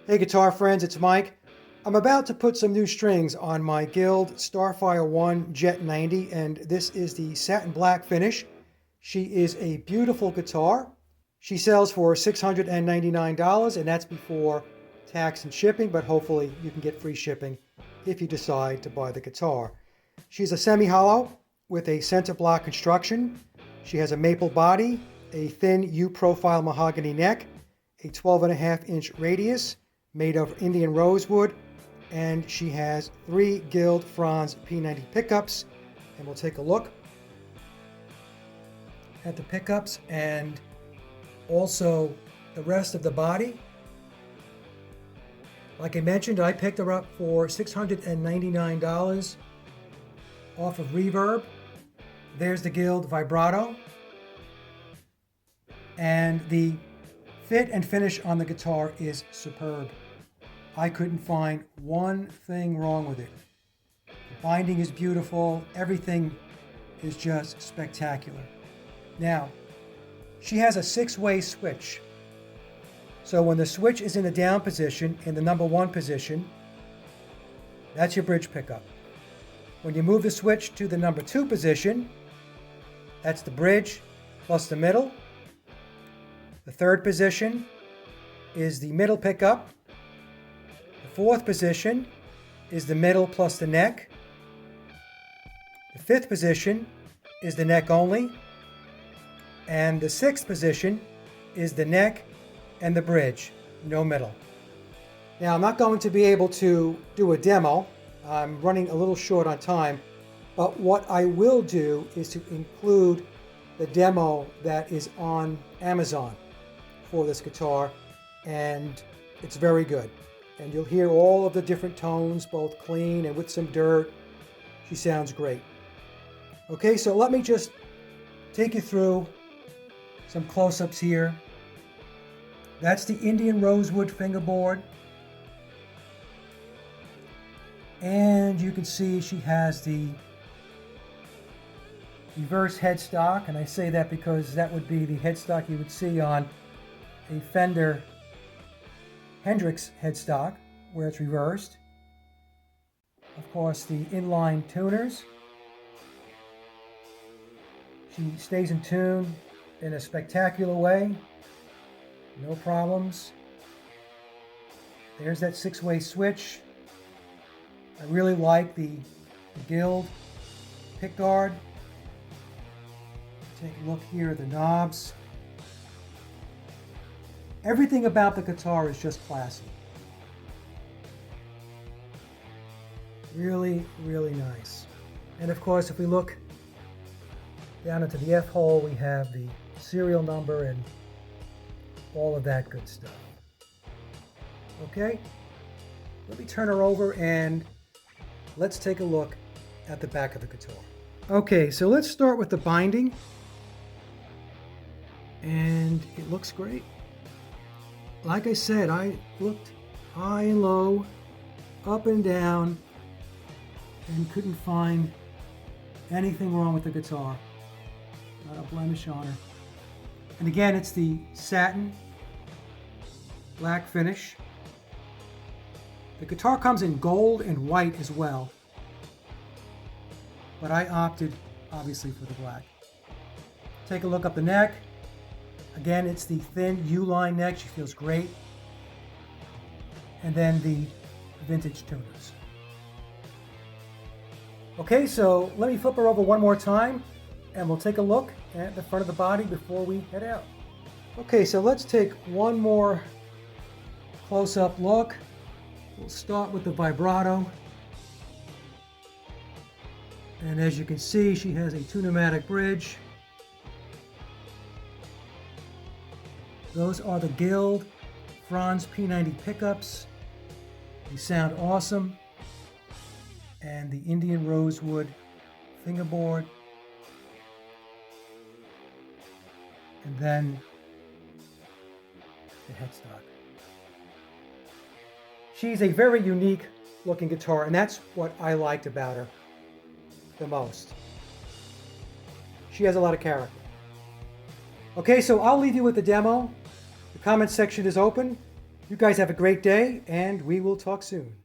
Hey guitar friends, it's Mike. I'm about to put some new strings on my Guild Starfire 1 Jet 90, and this is the satin black finish. She is a beautiful guitar. She sells for $699, and that's before tax and shipping, but hopefully you can get free shipping if you decide to buy the guitar. She's a semi-hollow with a center block construction. She has a maple body, a thin U-profile mahogany neck, a 12.5-inch radius made of Indian rosewood, and she has 3 Guild Franz P-90 pickups. And we'll take a look at the pickups and also the rest of the body. Like I mentioned, I picked her up for $699 off of Reverb. There's the Guild vibrato. And the fit and finish on the guitar is superb. I couldn't find one thing wrong with it. The binding is beautiful. Everything is just spectacular. Now, she has a 6-way switch. So when the switch is in the down position, in the number 1 position, that's your bridge pickup. When you move the switch to the number 2 position, that's the bridge plus the middle. The 3rd position is the middle pickup. The 4th position is the middle plus the neck. The 5th position is the neck only. And the 6th position is the neck and the bridge, no middle. Now, I'm not going to be able to do a demo. I'm running a little short on time. But what I will do is to include the demo that is on Amazon for this guitar, and it's very good. And you'll hear all of the different tones, both clean and with some dirt. She sounds great. Okay, so let me just take you through some close-ups here. That's the Indian rosewood fingerboard. And you can see she has the reverse headstock, and I say that because that would be the headstock you would see on a Fender Hendrix headstock where it's reversed. Of course, the inline tuners. She stays in tune in a spectacular way. No problems. There's that 6-way switch. I really like the Guild pickguard. Take a look here at the knobs. Everything about the guitar is just classy. Really, really nice. And of course, if we look down into the F-hole, we have the serial number and all of that good stuff. Okay, let me turn her over and let's take a look at the back of the guitar. Okay, so let's start with the binding. And it looks great. Like I said, I looked high and low, up and down, and couldn't find anything wrong with the guitar. Not a blemish on her. And again, it's the satin black finish. The guitar comes in gold and white as well, but I opted obviously for the black. Take a look up the neck. Again, it's the thin U-line neck. She feels great. And then the vintage tuners. Okay, so let me flip her over one more time and we'll take a look at the front of the body before we head out. Okay, so let's take one more close-up look. We'll start with the vibrato. And as you can see, she has a tunematic bridge. Those are the Guild Franz P-90 pickups. They sound awesome. And the Indian rosewood fingerboard. And then the headstock. She's a very unique looking guitar, and that's what I liked about her the most. She has a lot of character. Okay, so I'll leave you with the demo. The comment section is open. You guys have a great day, and we will talk soon.